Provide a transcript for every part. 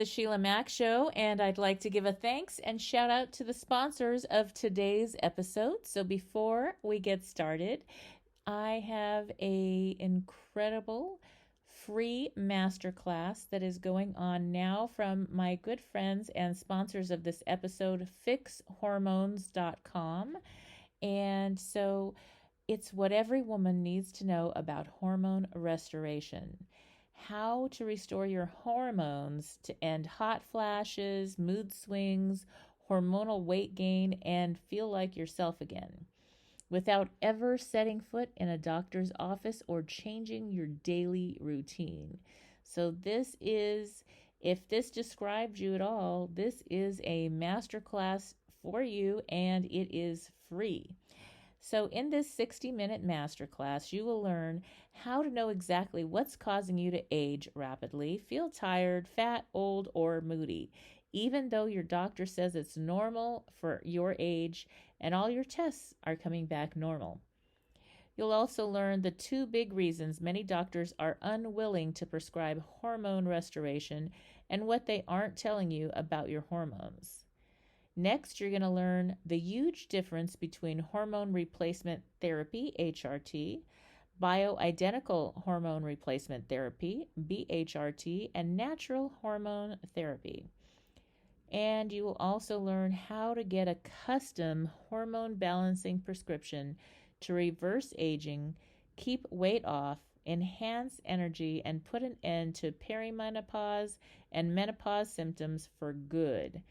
The Sheila Mac Show, and I'd like to give a thanks and shout out to the sponsors of today's episode. So before we get started, I have a incredible free masterclass that is going on now from my good friends and sponsors of this episode, fixhormones.com. And so it's what every woman needs to know about hormone restoration. How to restore your hormones to end hot flashes, mood swings, hormonal weight gain, and feel like yourself again without ever setting foot in a doctor's office or changing your daily routine. So, if this describes you at all, this is a masterclass for you and it is free. So, in this 60-minute masterclass, you will learn how to know exactly what's causing you to age rapidly, feel tired, fat, old, or moody, even though your doctor says it's normal for your age and all your tests are coming back normal. You'll also learn the two big reasons many doctors are unwilling to prescribe hormone restoration and what they aren't telling you about your hormones. Next, you're going to learn the huge difference between hormone replacement therapy, HRT, bioidentical hormone replacement therapy, BHRT, and natural hormone therapy. And you will also learn how to get a custom hormone balancing prescription to reverse aging, keep weight off, enhance energy, and put an end to perimenopause and menopause symptoms for good.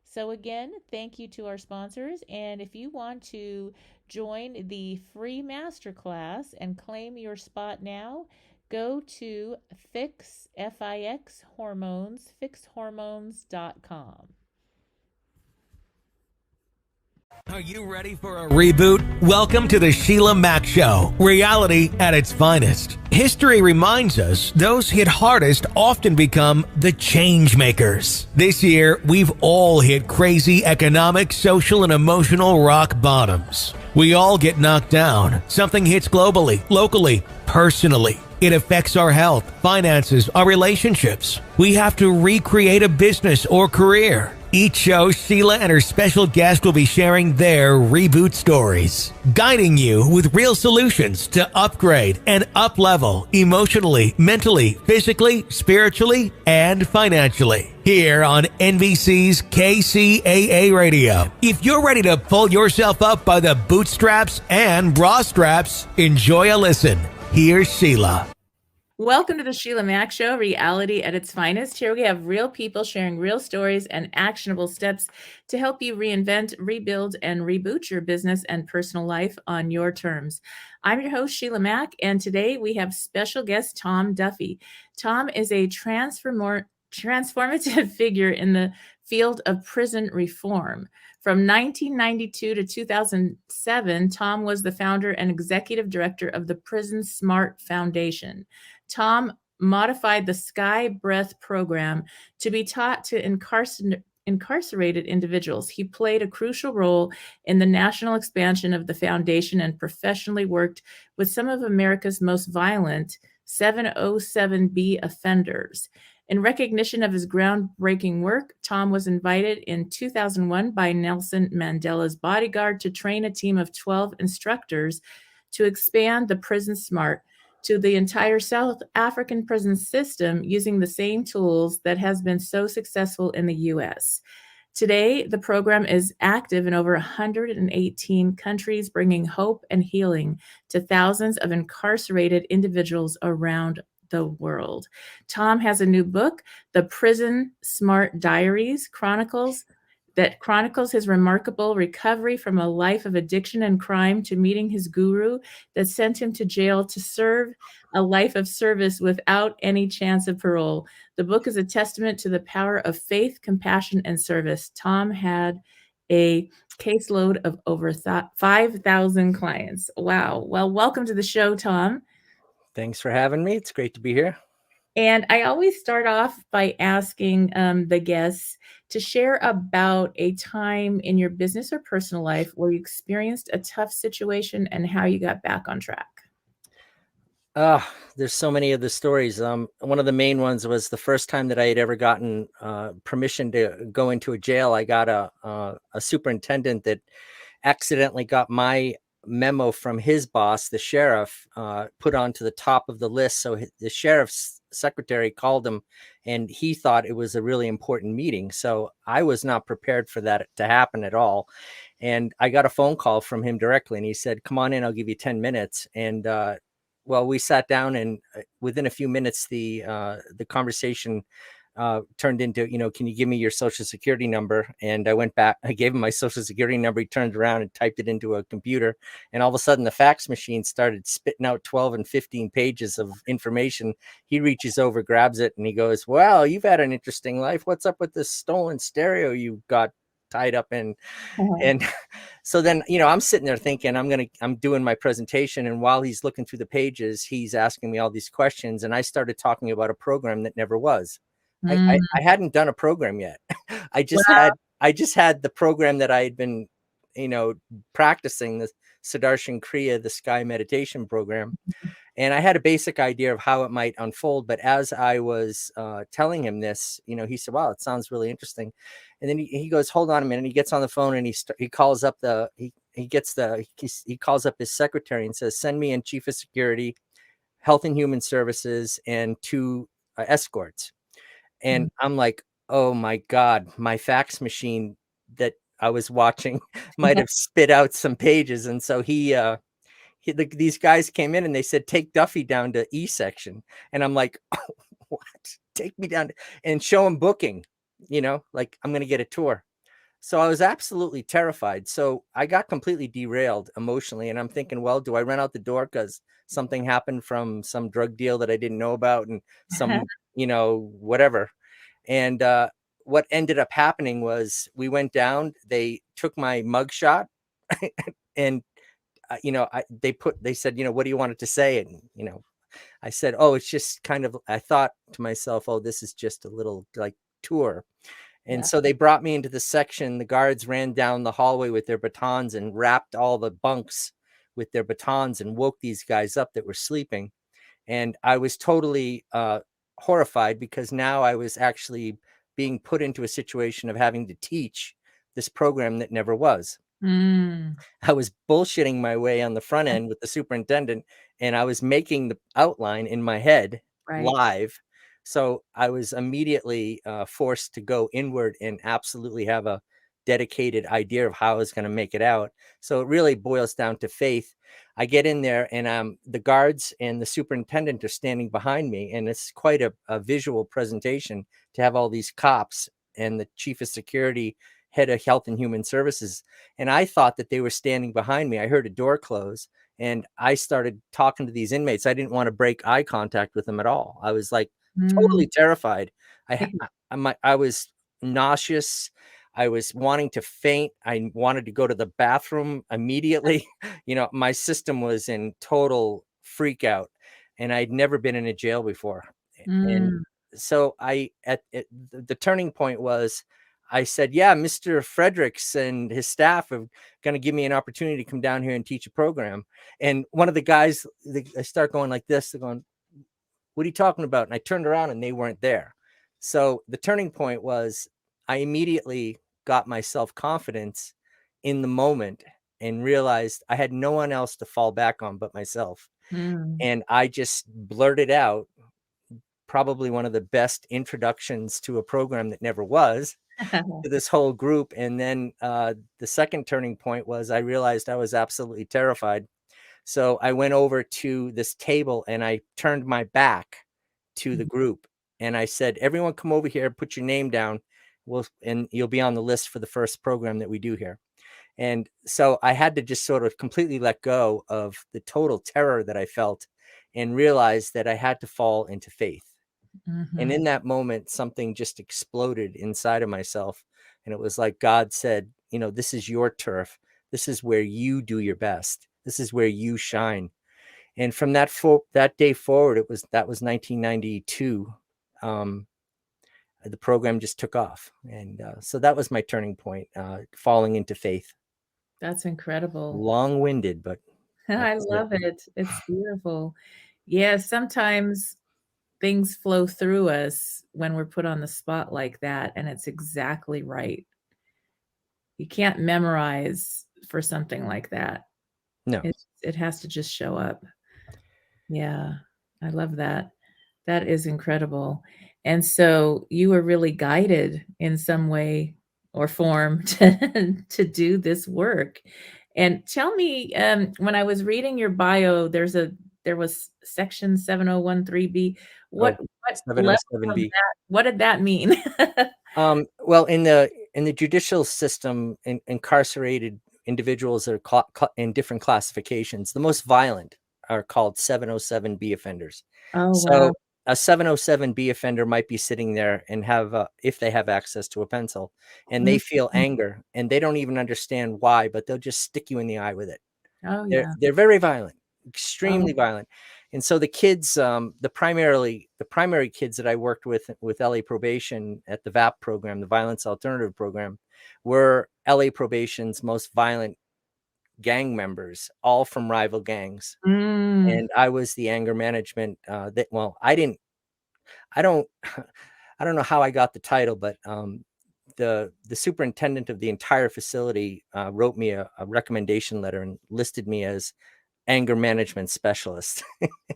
So, again, thank you to our sponsors. And if you want to join the free masterclass and claim your spot now, go to Fix Hormones, fixhormones.com. Are you ready for a reboot? Welcome to the Sheila Mac Show, reality at its finest. History reminds us those hit hardest often become the change makers. This year, we've all hit crazy economic, social, and emotional rock bottoms. We all get knocked down. Something hits globally, locally, personally. It affects our health, finances, our relationships. We have to recreate a business or career. Each show, Sheila and her special guest will be sharing their reboot stories, guiding you with real solutions to upgrade and up-level emotionally, mentally, physically, spiritually, and financially. Here on NBC's KCAA Radio. If you're ready to pull yourself up by the bootstraps and bra straps, enjoy a listen. Here's Sheila. Welcome to the Sheila Mac Show, reality at its finest. Here we have real people sharing real stories and actionable steps to help you reinvent, rebuild, and reboot your business and personal life on your terms. I'm your host, Sheila Mac, and today we have special guest Tom Duffy. Tom is a transformative figure in the field of prison reform. From 1992 to 2007, Tom was the founder and executive director of the Prison Smart Foundation. Tom modified the Sky Breath program to be taught to incarcerated individuals. He played a crucial role in the national expansion of the foundation and professionally worked with some of America's most violent 707B offenders. In recognition of his groundbreaking work, Tom was invited in 2001 by Nelson Mandela's bodyguard to train a team of 12 instructors to expand the Prison Smart to the entire South African prison system using the same tools that has been so successful in the U.S. Today, the program is active in over 118 countries, bringing hope and healing to thousands of incarcerated individuals around the world. Tom has a new book, The Prison Smart Diaries, chronicles his remarkable recovery from a life of addiction and crime to meeting his guru that sent him to jail to serve a life of service without any chance of parole. The book is a testament to the power of faith, compassion, and service. Tom had a caseload of over 5,000 clients. Wow. Well, welcome to the show, Tom. Thanks for having me. It's great to be here. And I always start off by asking the guests to share about a time in your business or personal life where you experienced a tough situation and how you got back on track. There's so many of the stories. One of the main ones was the first time that I had ever gotten permission to go into a jail. I got a superintendent that accidentally got my memo from his boss, the sheriff, put onto the top of the list. So the sheriff's secretary called him, and he thought it was a really important meeting. So I was not prepared for that to happen at all. And I got a phone call from him directly, and he said, "Come on in, I'll give you 10 minutes." And well, we sat down, and within a few minutes, the conversation turned into, can you give me your social security number? And I went back, I gave him my social security number. He turned around and typed it into a computer. And all of a sudden the fax machine started spitting out 12 and 15 pages of information. He reaches over, grabs it, and he goes, "Well, you've had an interesting life. What's up with this stolen stereo you got tied up in?" And so then, I'm sitting there thinking I'm doing my presentation. And while he's looking through the pages, he's asking me all these questions. And I started talking about a program that never was. Mm. I hadn't done a program yet. I just Wow. had the program that I had been, practicing, the Sudarshan Kriya, the Sky meditation program. And I had a basic idea of how it might unfold. But as I was telling him this, he said, "Wow, it sounds really interesting." And then he goes, "Hold on a minute." He gets on the phone, and he calls up he calls up his secretary and says, "Send me in Chief of Security, Health and Human Services, and 2 escorts." And I'm like, "Oh my God, my fax machine that I was watching might have spit out some pages." And so these guys came in and they said, "Take Duffy down to E section." And I'm like, "Oh, what? Take me down and show him booking, like I'm going to get a tour." So I was absolutely terrified. So I got completely derailed emotionally. And I'm thinking, well, do I run out the door because something happened from some drug deal that I didn't know about, and some, whatever. And what ended up happening was we went down, they took my mugshot and they said, "What do you want it to say?" And, I said, "Oh, it's just kind of," I thought to myself, "Oh, this is just a little like tour." And Yeah. so they brought me into the section. The guards ran down the hallway with their batons and wrapped all the bunks with their batons and woke these guys up that were sleeping. And I was totally horrified, because now I was actually being put into a situation of having to teach this program that never was. Mm. I was bullshitting my way on the front end with the superintendent, and I was making the outline in my head Right. live. So I was immediately forced to go inward and absolutely have a dedicated idea of how I was going to make it out. So it really boils down to faith. I get in there, and the guards and the superintendent are standing behind me, and it's quite a visual presentation to have all these cops and the chief of security, head of health and human services. And I thought that they were standing behind me. I heard a door close, and I started talking to these inmates. I didn't want to break eye contact with them at all. I was like Mm. totally terrified. I Yeah. ha- I was nauseous. I was wanting to faint. I wanted to go to the bathroom immediately. My system was in total freak out, and I'd never been in a jail before. And Mm. so the turning point was, I said, "Yeah, Mr. Fredericks and his staff are going to give me an opportunity to come down here and teach a program." And one of the guys, they start going like this. They're going, "What are you talking about?" And I turned around and they weren't there. So the turning point was, I immediately got my self-confidence in the moment and realized I had no one else to fall back on but myself. Mm. And I just blurted out probably one of the best introductions to a program that never was, to this whole group. And then the second turning point was, I realized I was absolutely terrified. So I went over to this table and I turned my back to the group, and I said, "Everyone come over here, put your name down. And you'll be on the list for the first program that we do here." And so I had to just sort of completely let go of the total terror that I felt and realize that I had to fall into faith. And Mhm. in that moment, something just exploded inside of myself. And it was like God said, "This is your turf. This is where you do your best. This is where you shine." And from that day forward, that was 1992. Um, the program just took off. And so that was my turning point, falling into faith. That's incredible. Long winded, but that I was it. love it. It's beautiful. Yeah, sometimes things flow through us when we're put on the spot like that, and it's exactly right. You can't memorize for something like that. No. It has to just show up. Yeah, I love that. That is incredible. And so you were really guided in some way or form to do this work. And tell me, when I was reading your bio, there was section 7013B. Oh, What level of 707B. that? What did that mean? Well, in the judicial system, incarcerated individuals are in different classifications. The most violent are called 707B offenders. Oh wow. So a 707B offender might be sitting there and have, if they have access to a pencil, and they Mhm. feel anger, and they don't even understand why, but they'll just stick you in the eye with it. Oh They're yeah. they're very violent, Oh, extremely violent. And so the kids, the primary kids that I worked with LA Probation at the VAP program, the Violence Alternative Program, were LA Probation's most violent gang members, all from rival gangs. mm, And I was the anger management, that well, I don't I don't know how I got the title, but the superintendent of the entire facility wrote me a recommendation letter and listed me as anger management specialist.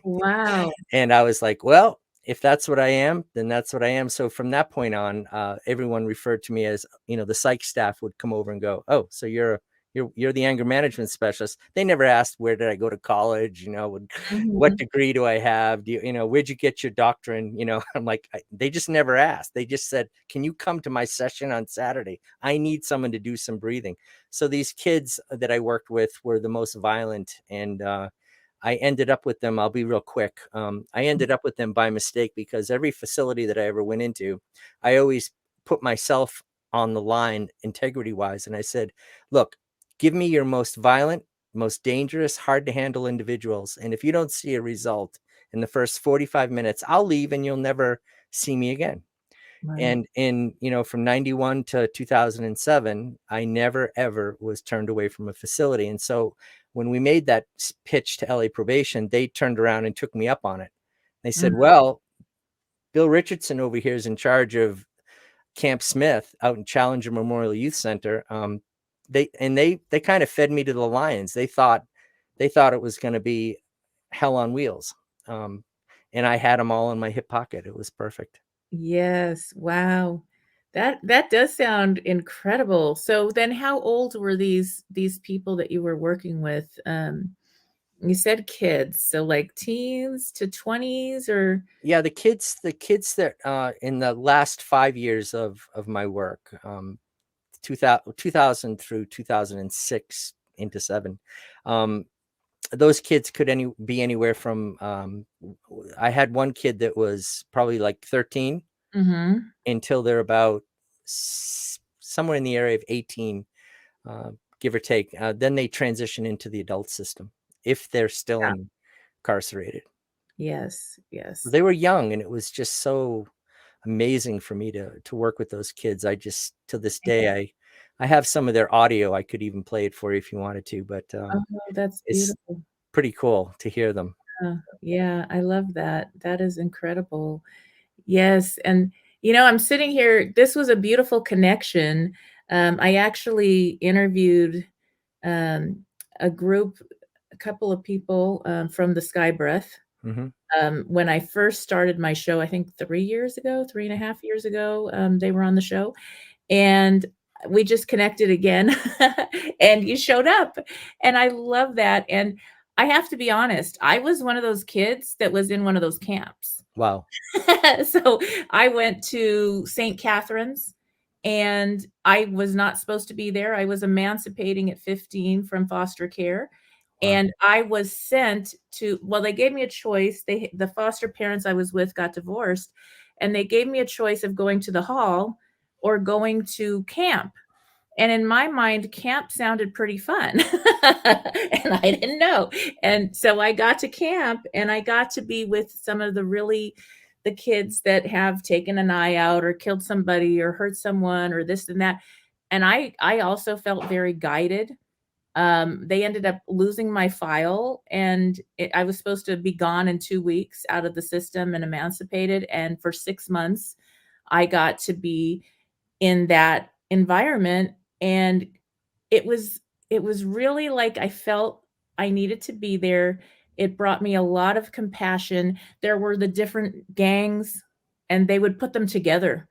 wow. And I was like, well, if that's what I am, then that's what I am. So from that point on, everyone referred to me as, the psych staff would come over and go, oh, so you're the anger management specialist. They never asked where did I go to college, what Mhm. degree do I have? Where'd you get your doctrine? I'm like, they just never asked. They just said, can you come to my session on Saturday? I need someone to do some breathing. So these kids that I worked with were the most violent, and I ended up with them. I'll be real quick. I ended up with them by mistake, because every facility that I ever went into, I always put myself on the line integrity wise. And I said, look, give me your most violent, most dangerous, hard to handle individuals. And if you don't see a result in the first 45 minutes, I'll leave and you'll never see me again. Right. And from 91 to 2007, I never, ever was turned away from a facility. And so when we made that pitch to LA Probation, they turned around and took me up on it. They said, Mhm. well, Bill Richardson over here is in charge of Camp Smith out in Challenger Memorial Youth Center. They kind of fed me to the lions. They thought it was going to be hell on wheels. Um, and I had them all in my hip pocket. It was perfect. Yes, wow. That does sound incredible. So then how old were these people that you were working with? You said kids, so like teens to 20s or Yeah, the kids that in the last 5 years of my work, 2000 through 2006 into seven, um, those kids could be anywhere from. I had one kid that was probably like 13 Mhm. until they're about somewhere in the area of 18, give or take. Then they transition into the adult system if they're still Yeah. incarcerated. Yes, yes. They were young, and it was just so amazing for me to work with those kids. I just, to this day, I have some of their audio. I could even play it for you if you wanted to, but Oh, that's it's beautiful. pretty cool to hear them. Yeah, I love that. That is incredible. Yes, and, I'm sitting here this was a beautiful connection. I actually interviewed, um, a group a couple of people, from the Sky Breath, Hmm. when I first started my show, I think 3 years ago, 3.5 years ago, they were on the show, and we just connected again, and you showed up, and I love that, and I have to be honest, I was one of those kids that was in one of those camps. Wow. So I went to St. Catherine's and I was not supposed to be there. I was emancipating at 15 from foster care. Wow. And I was sent to, well, they gave me a choice. The foster parents I was with got divorced, and they gave me a choice of going to the hall or going to camp. And in my mind, camp sounded pretty fun. And I didn't know. And so I got to camp and I got to be with some of the kids that have taken an eye out or killed somebody or hurt someone or this and that. And I also felt very guided. They ended up losing my file, and I was supposed to be gone in 2 weeks out of the system and emancipated. And for 6 months, I got to be in that environment, and it was it was really like I felt I needed to be there. It brought me a lot of compassion. There were the different gangs, and they would put them together.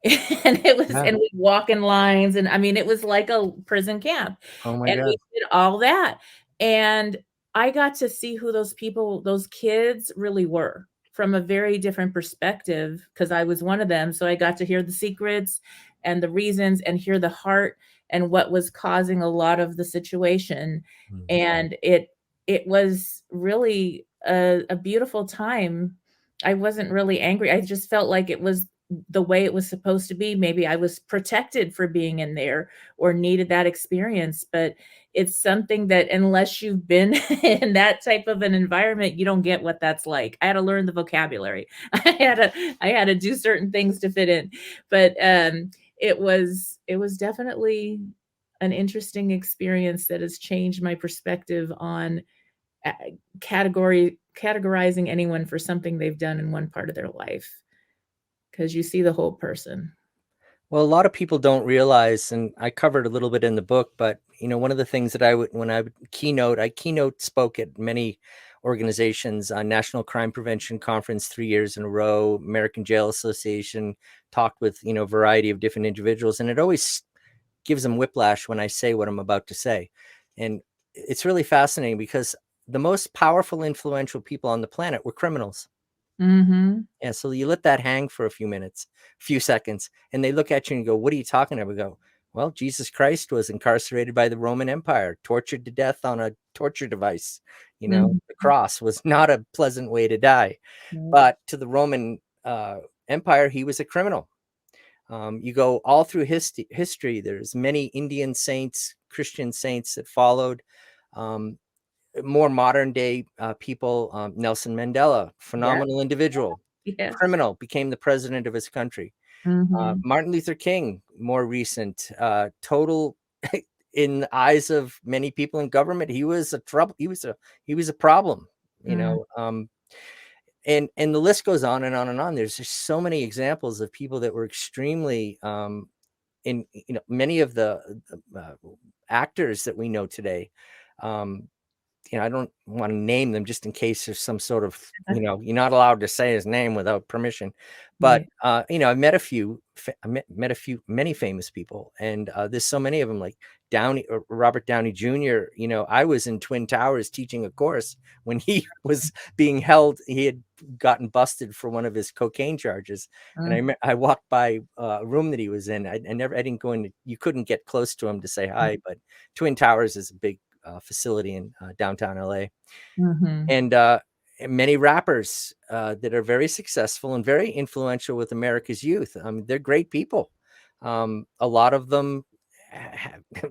And it was Yeah. and we'd walk in lines, and I mean, it was like a prison camp, Oh my and we God. did all that, and I got to see who those people, those kids really were from a very different perspective, because I was one of them, so I got to hear the secrets and the reasons and hear the heart and what was causing a lot of the situation, Mhm. and it was really a beautiful time. I wasn't really angry, I just felt like it was the way it was supposed to be. Maybe I was protected for being in there or needed that experience, but it's something that unless you've been in that type of an environment, you don't get what that's like. I had to learn the vocabulary. I had to do certain things to fit in. But it was definitely an interesting experience that has changed my perspective on uh, categorizing anyone for something they've done in one part of their life, because you see the whole person. Well, a lot of people don't realize, and I covered a little bit in the book, but one of the things that when I would I keynote spoke at many organizations on National Crime Prevention Conference 3 years in a row, American Jail Association, talked with, a variety of different individuals. And it always gives them whiplash when I say what I'm about to say. And it's really fascinating because the most powerful, influential people on the planet were criminals. Mhm. Yeah, so you let that hang for a few seconds, and they look at you and go, "What are you talking about?" We go, "Well, Jesus Christ was incarcerated by the Roman Empire, tortured to death on a torture device. Mhm. The cross was not a pleasant way to die, Nope. but to the Roman Empire, he was a criminal." You go all through history. There's many Indian saints, Christian saints that followed. Um, More modern day people, Nelson Mandela, Yeah. phenomenal individual, Yes. criminal, became the president of his country. Mhm. Martin Luther King, more recent, total in the eyes of many people in government, he was a trouble. He was a problem, Mm. and the list goes on and on and on. There's just so many examples of people that were extremely in many of the actors that we know today. Um, I don't want to name them just in case there's some sort of, you're not allowed to say his name without permission. But, Right. I met many famous people, and there's so many of them, like Robert Downey Jr. I was in Twin Towers teaching a course when he was being held. He had gotten busted for one of his cocaine charges. And Mm. I walked by a room that he was in. I didn't go in. You couldn't get close to him to say hi, but Twin Towers is a big facility in downtown LA, Mhm. and many rappers that are very successful and very influential with America's youth. They're great people. A lot of them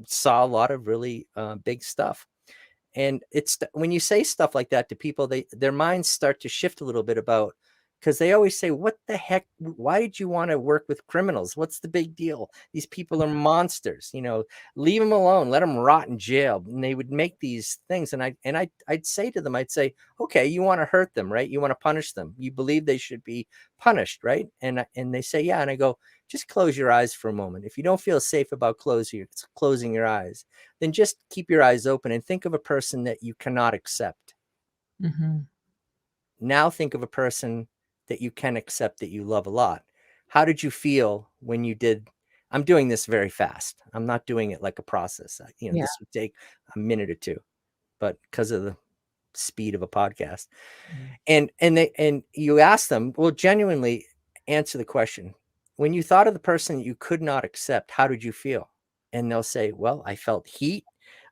saw a lot of really big stuff. And it's when you say stuff like that to people, their minds start to shift a little bit about, because they always say, "What the heck? Why did you want to work with criminals? What's the big deal? These people are monsters. Leave them alone. Let them rot in jail." And they would make these things, and I'd say to them, I'd say, "Okay, you want to hurt them, right? You want to punish them. You believe they should be punished, right?" And they say, "Yeah." And I go, "Just close your eyes for a moment. If you don't feel safe about closing your eyes, then just keep your eyes open and think of a person that you cannot accept. Mhm. Now think of a person that you can accept, that you love a lot. How did you feel when you did?" I'm doing this very fast. I'm not doing it like a process. Yeah. This would take a minute or two, but because of the speed of a podcast, Mm. and you ask them, well, genuinely answer the question. When you thought of the person that you could not accept, how did you feel? And they'll say, well, I felt heat.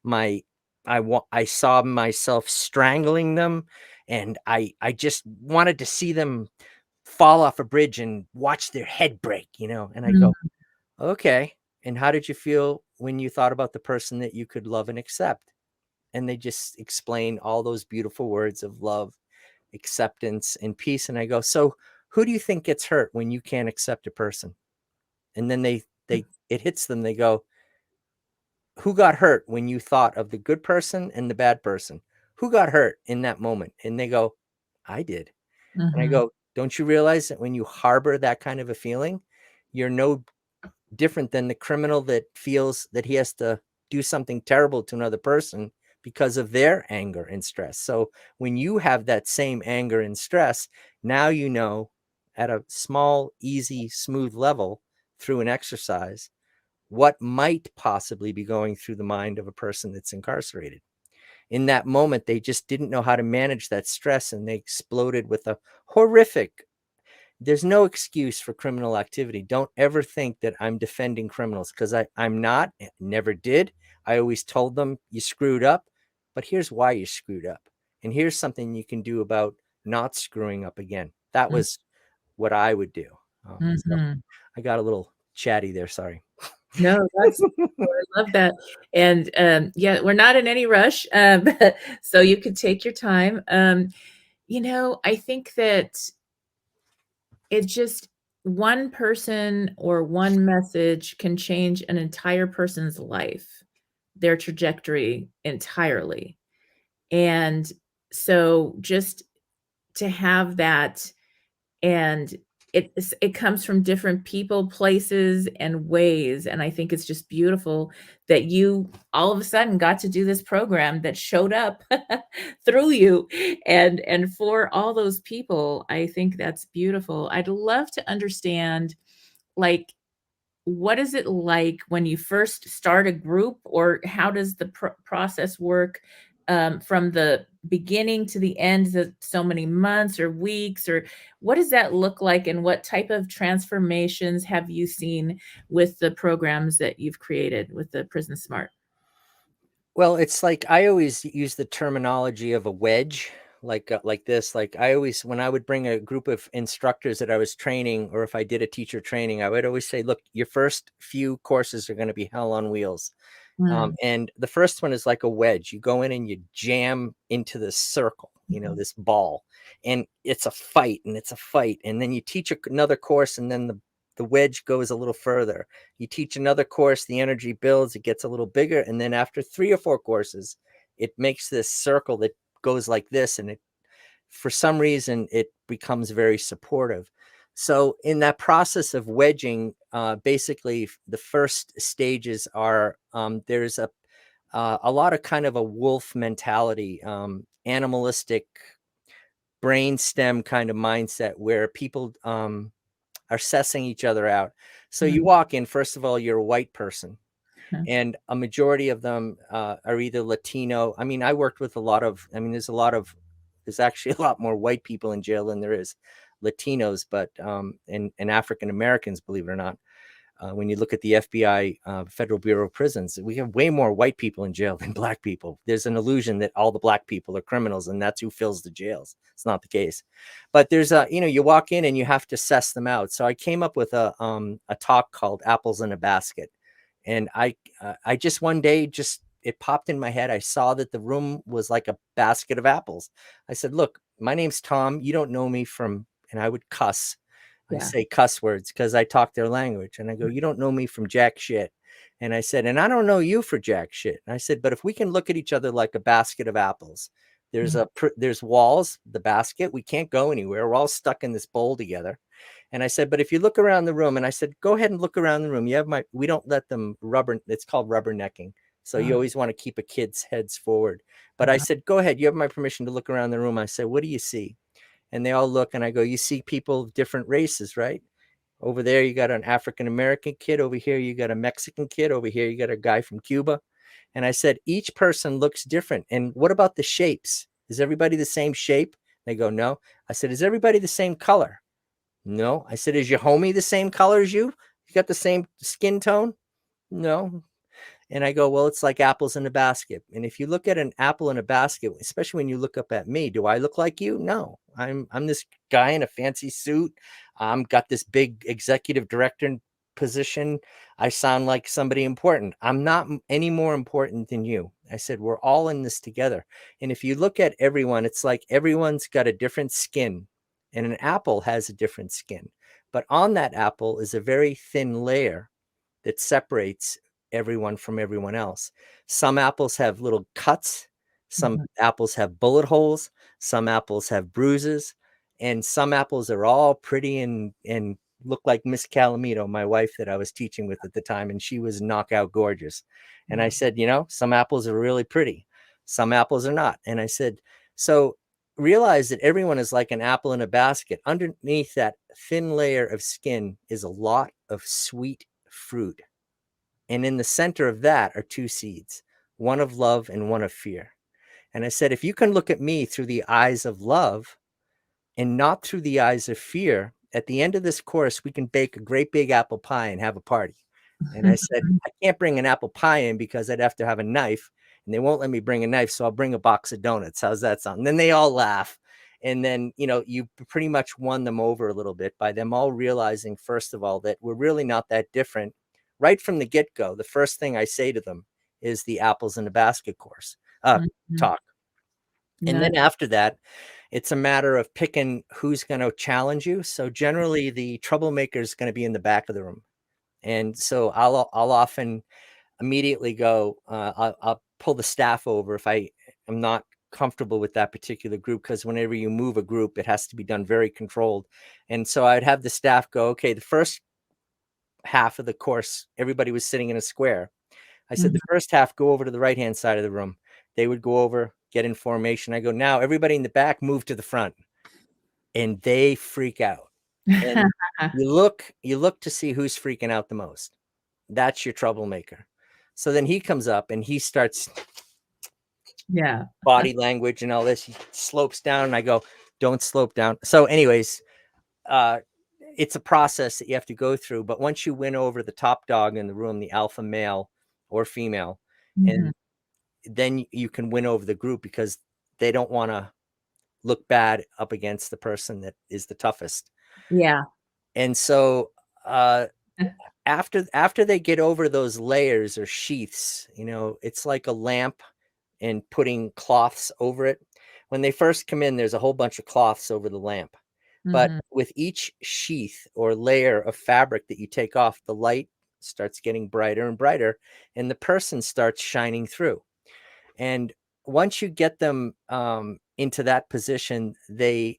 My I saw myself strangling them, and I just wanted to see them fall off a bridge and watch their head break, And I Mm. go, okay. And how did you feel when you thought about the person that you could love and accept? And they just explain all those beautiful words of love, acceptance, and peace. And I go, so who do you think gets hurt when you can't accept a person? And then it hits them. They go, who got hurt when you thought of the good person and the bad person? Who got hurt in that moment? And they go, I did. And I Mhm. go, don't you realize that when you harbor that kind of a feeling, you're no different than the criminal that feels that he has to do something terrible to another person because of their anger and stress. So when you have that same anger and stress, now you know at a small, easy, smooth level through an exercise what might possibly be going through the mind of a person that's incarcerated. In that moment, they just didn't know how to manage that stress and they exploded with a horrific. There's no excuse for criminal activity. Don't ever think that I'm defending criminals, because I'm not, never did. I always told them you screwed up, but here's why you screwed up. And here's something you can do about not screwing up again. That Mm. was what I would do. So Mhm. I got a little chatty there. Sorry. No, that's I love that. And, yeah, we're not in any rush, so you can take your time. I think that it's just one person or one message can change an entire person's life, their trajectory entirely. And so just to have that, and it comes from different people, places, and ways, and I think it's just beautiful that you all of a sudden got to do this program that showed up through you and for all those people. I think that's beautiful. I'd love to understand, like, what is it like when you first start a group, or how does the process work, from the beginning to the end? Is it so many months or weeks, or what does that look like? And what type of transformations have you seen with the programs that you've created with the Prison Smart? Well, it's like I always use the terminology of a wedge, like this. Like I always, when I would bring a group of instructors that I was training, or if I did a teacher training, I would always say, look, your first few courses are going to be hell on wheels. Mm, And the first one is like a wedge. You go in and you jam into this circle, mhm, this ball, and it's a fight and it's a fight. And then you teach another course, and then the wedge goes a little further. You teach another course, the energy builds, it gets a little bigger. And then after 3 or 4 courses, it makes this circle that goes like this. And for some reason, it becomes very supportive. So in that process of wedging, basically the first stages are, there's a lot of kind of a wolf mentality, animalistic brainstem kind of mindset where people are sussing each other out. So you mm, walk in, first of all, you're a white person, mhm, and a majority of them are either Latino. I mean, I worked with a lot of, I mean, there's actually a lot more white people in jail than there is Latinos, but and African Americans, believe it or not. When you look at the FBI, Federal Bureau of Prisons, we have way more white people in jail than black people. There's an illusion that all the black people are criminals and that's who fills the jails. It's not the case. But there's you walk in and you have to suss them out. So I came up with a talk called Apples in a Basket. And I just one day, just it popped in my head. I saw that the room was like a basket of apples. I said, look, my name's Tom. You don't know me from, and I would cuss. I yeah. say cuss words because I talk their language. And I go, you don't know me from jack shit. And I said, and I don't know you for jack shit. And I said, but if we can look at each other like a basket of apples, Mm, there's walls, the basket, we can't go anywhere. We're all stuck in this bowl together. And I said, but if you look around the room, and I said, go ahead and look around the room. We don't let them it's called rubbernecking. So you uh, always want to keep a kid's heads forward. But I uh, said, go ahead. You have my permission to look around the room. I said, what do you see? And they all look, and I go, you see people of different races, right? Over there, you got an African American kid. Over here, you got a Mexican kid. Over here, you got a guy from Cuba. And I said, each person looks different. And what about the shapes? Is everybody the same shape? They go, no. I said, is everybody the same color? No. I said, is your homie the same color as you? You got the same skin tone? No. And I go, well, it's like apples in a basket. And if you look at an apple in a basket, especially when you look up at me, do I look like you? No, I'm this guy in a fancy suit. I'm got this big executive director position. I sound like somebody important. I'm not any more important than you. I said, we're all in this together. And if you look at everyone, it's like everyone's got a different skin, and an apple has a different skin. But on that apple is a very thin layer that separates everyone from everyone else. Some apples have little cuts, some Mhm. apples have bullet holes, some apples have bruises, and some apples are all pretty and look like Miss Calamito, my wife that I was teaching with at the time, and she was knockout gorgeous. And I said, some apples are really pretty, some apples are not. And I said, so realize that everyone is like an apple in a basket. Underneath that thin layer of skin is a lot of sweet fruit. And in the center of that are two seeds, one of love and one of fear. And I said, if you can look at me through the eyes of love and not through the eyes of fear, at the end of this course, we can bake a great big apple pie and have a party. And I said, I can't bring an apple pie in because I'd have to have a knife, and they won't let me bring a knife. So I'll bring a box of donuts. How's that sound? And then they all laugh. And then, you pretty much won them over a little bit by them all realizing, first of all, that we're really not that different. Right from the get-go, the first thing I say to them is the apples in the basket course Mhm. talk. And Nice. then after that, it's a matter of picking who's going to challenge you. So generally, the troublemaker is going to be in the back of the room. And so I'll often immediately go, I'll pull the staff over if I am not comfortable with that particular group, because whenever you move a group, it has to be done very controlled. And so I'd have the staff go, okay, the first half of the course, everybody was sitting in a square. I said, Mhm. the first half, go over to the right-hand side of the room. They would go over, get in formation. I go, now everybody in the back, move to the front. And they freak out. And you look to see who's freaking out the most. That's your troublemaker. So then he comes up and he starts Yeah. body language and all this. He slopes down and I go, don't slope down. So anyways, it's a process that you have to go through. But once you win over the top dog in the room, the alpha male or female, Mhm. and then you can win over the group because they don't want to look bad up against the person that is the toughest. Yeah. And so after they get over those layers or sheaths, it's like a lamp and putting cloths over it. When they first come in, there's a whole bunch of cloths over the lamp. But Mhm. with each sheath or layer of fabric that you take off, the light starts getting brighter and brighter, and the person starts shining through. And once you get them into that position, they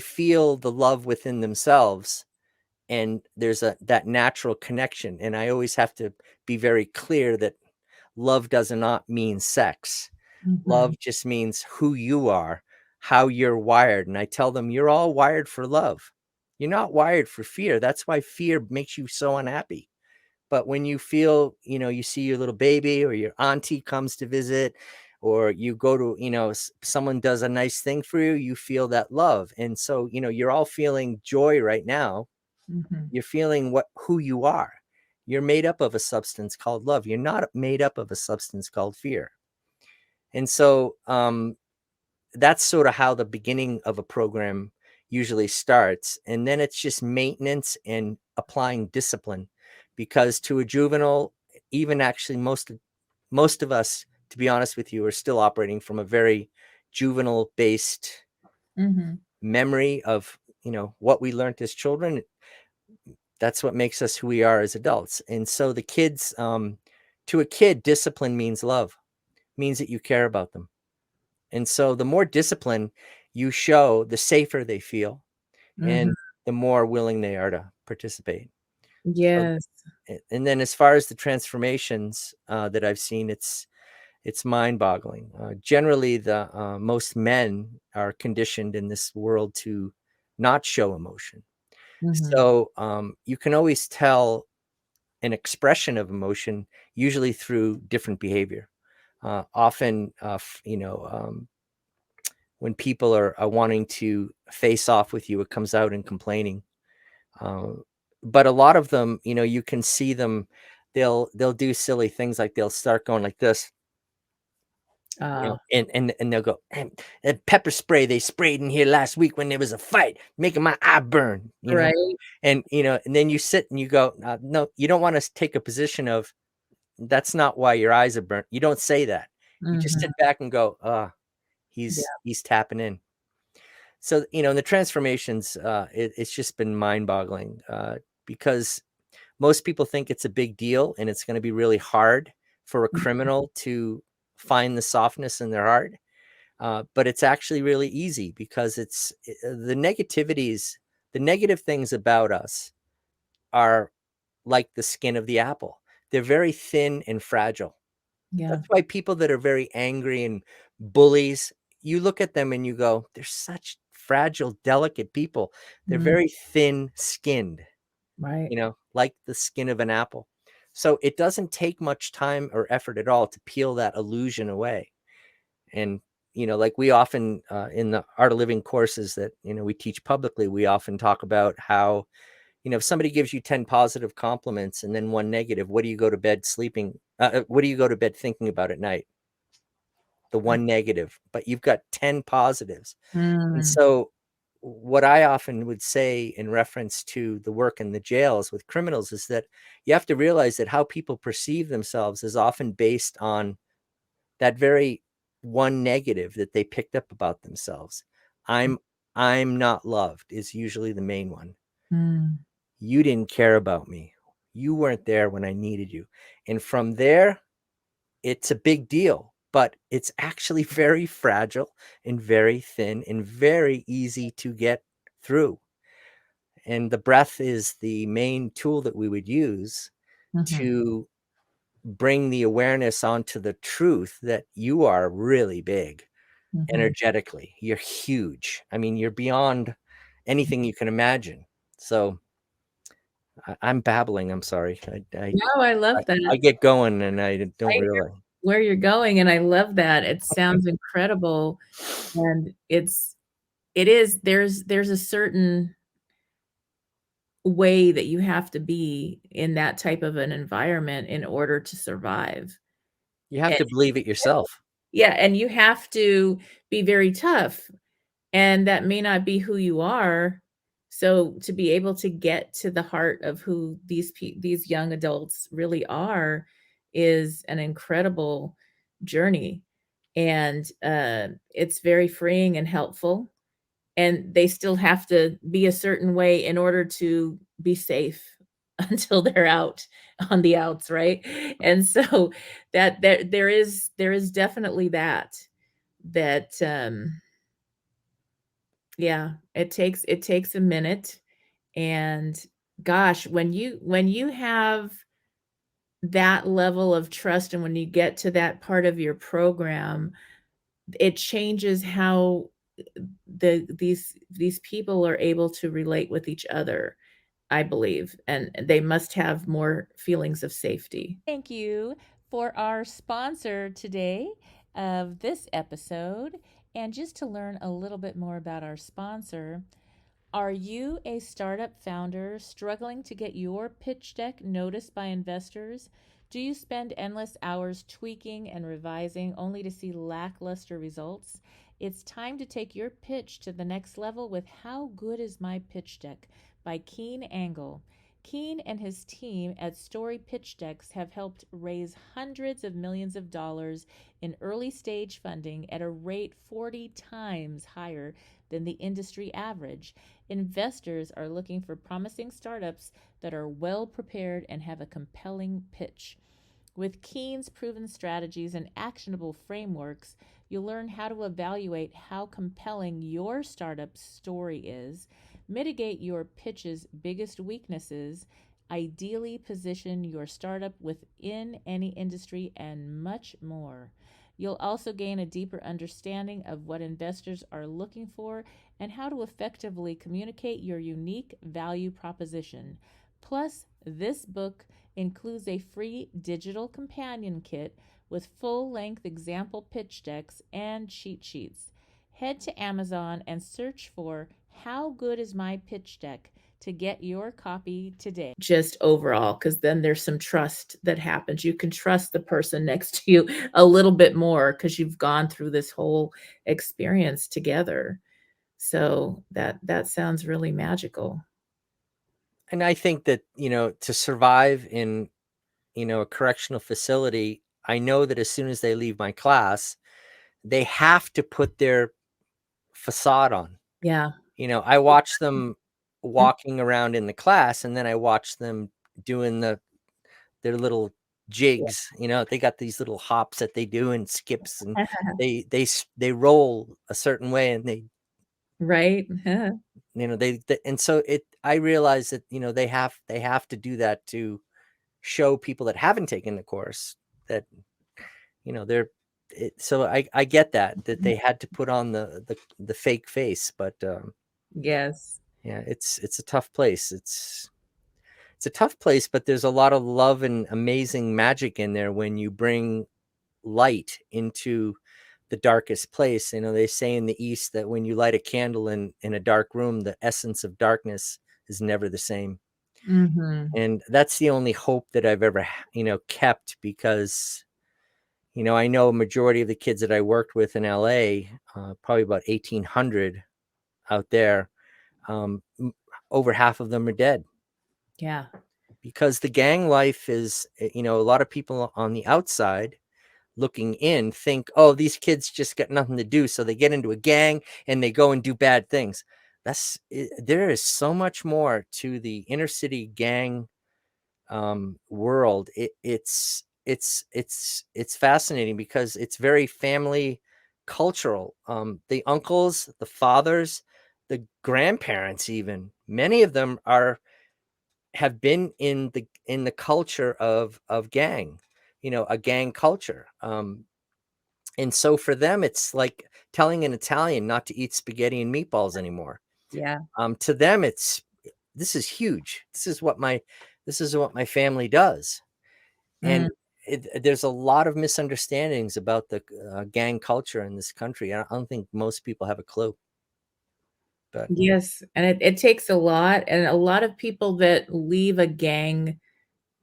feel the love within themselves, and there's that natural connection. And I always have to be very clear that love does not mean sex. Mhm. Love just means who you are, how you're wired. And I tell them, you're all wired for love. You're not wired for fear. That's why fear makes you so unhappy. But when you feel, you see your little baby or your auntie comes to visit, or you go to, someone does a nice thing for you, you feel that love. And so, you're all feeling joy right now. Mhm. You're feeling who you are. You're made up of a substance called love. You're not made up of a substance called fear. And so that's sort of how the beginning of a program usually starts. And then it's just maintenance and applying discipline, because to a juvenile, even actually most of us, to be honest with you, are still operating from a very juvenile based Mhm. memory of, what we learned as children. That's what makes us who we are as adults. And so the kids, to a kid, discipline means love, means that you care about them. And so the more discipline you show, the safer they feel Mhm. and the more willing they are to participate. So, Yes. and then as far as the transformations that I've seen, it's mind-boggling. Generally, the most men are conditioned in this world to not show emotion. Mhm. So you can always tell an expression of emotion, usually through different behavior. Often, when people are wanting to face off with you, it comes out in complaining. Uh, but a lot of them, you can see them. They'll do silly things, like they'll start going like this, Oh, and they'll go, "And pepper spray they sprayed in here last week when there was a fight, making my eye burn." right. And then you sit and you go, no, you don't want to take a position of, that's not why your eyes are burnt. You don't say that. You just Mhm. sit back and go, Yeah. he's tapping in. So, the transformations, it's just been mind boggling, because most people think it's a big deal and it's going to be really hard for a criminal to find the softness in their heart. But it's actually really easy because it's the negativities, the negative things about us are like the skin of the apple. They're very thin and fragile. Yeah. That's why people that are very angry and bullies, you look at them and you go, they're such fragile, delicate people. They're Mm, very thin skinned, right. like the skin of an apple. So it doesn't take much time or effort at all to peel that illusion away. And, like we often, in the Art of Living courses that, we teach publicly, we often talk about how, if somebody gives you 10 positive compliments and then one negative, what do you go to bed sleeping? What do you go to bed thinking about at night? The one negative, but you've got 10 positives. And Mm, so what I often would say in reference to the work in the jails with criminals is that you have to realize that how people perceive themselves is often based on that very one negative that they picked up about themselves. I'm I'm not loved is usually the main one. mm, You didn't care about me. You weren't there when I needed you. And from there, it's a big deal, but it's actually very fragile and very thin and very easy to get through. And the breath is the main tool that we would use mhm, to bring the awareness onto the truth that you are really big mhm. energetically. You're huge. I mean, you're beyond anything you can imagine. So I'm babbling. I'm sorry. No, I love I that. get going and I don't I hear really. where you're going, and I love that. It sounds incredible, and it is there's a certain way that you have to be in that type of an environment in order to survive. You have And to believe it yourself. yeah, and you have to be very tough, and that may not be who you are. So to be able to get to the heart of who these young adults really are is an incredible journey, and, it's very freeing and helpful, and they still have to be a certain way in order to be safe until they're out on the outs, right? And so that there is definitely that yeah, it takes a minute, and gosh, when you have that level of trust and when you get to that part of your program, it changes how these people are able to relate with each other, I believe, and they must have more feelings of safety. Thank you for our sponsor today of this episode. And just to learn a little bit more about our sponsor, are you a startup founder struggling to get your pitch deck noticed by investors? Do you spend endless hours tweaking and revising only to see lackluster results? It's time to take your pitch to the next level with How Good Is My Pitch Deck by Keen Angle. Keen and his team at Story Pitch Decks have helped raise hundreds of millions of dollars in early stage funding at a rate 40 times higher than the industry average. Investors are looking for promising startups that are well prepared and have a compelling pitch. With Keen's proven strategies and actionable frameworks, you'll learn how to evaluate how compelling your startup's story is, mitigate your pitch's biggest weaknesses, ideally position your startup within any industry, and much more. You'll also gain a deeper understanding of what investors are looking for and how to effectively communicate your unique value proposition. Plus, this book includes a free digital companion kit with full length example pitch decks and cheat sheets. Head to Amazon and search for How Good Is My Pitch Deck to get your copy today. Just overall, because then there's some trust that happens. You can trust the person next to you a little bit more because you've gone through this whole experience together. So that sounds really magical. And I think that, to survive in, a correctional facility, I know that as soon as they leave my class, they have to put their facade on. Yeah. I watch them walking around in the class and then I watch them doing their little jigs. They got these little hops that they do and skips, and they roll a certain way, and Right. and so I realized that they have to do that to show people that haven't taken the course that they're so I get that they had to put on the fake face, but Yes. yeah, it's a tough place. It's a tough place, but there's a lot of love and amazing magic in there when you bring light into the darkest place. They say in the East that when you light a candle in a dark room, the essence of darkness is never the same. Hmm. And that's the only hope that I've ever, kept, because, I know a majority of the kids that I worked with in LA, probably about 1,800 out there, over half of them are dead. Yeah. Because the gang life is, a lot of people on the outside looking in think, oh, these kids just got nothing to do. So they get into a gang and they go and do bad things. There is so much more to the inner city gang world. It's fascinating because it's very family cultural. The uncles, the fathers, the grandparents, even many of them have been in the culture of gang, a gang culture. And so for them, it's like telling an Italian not to eat spaghetti and meatballs anymore. Yeah. To them, this is huge. This is what my family does. Mm. And there's a lot of misunderstandings about the gang culture in this country. I don't think most people have a clue. But Yes, and it takes a lot, and a lot of people that leave a gang,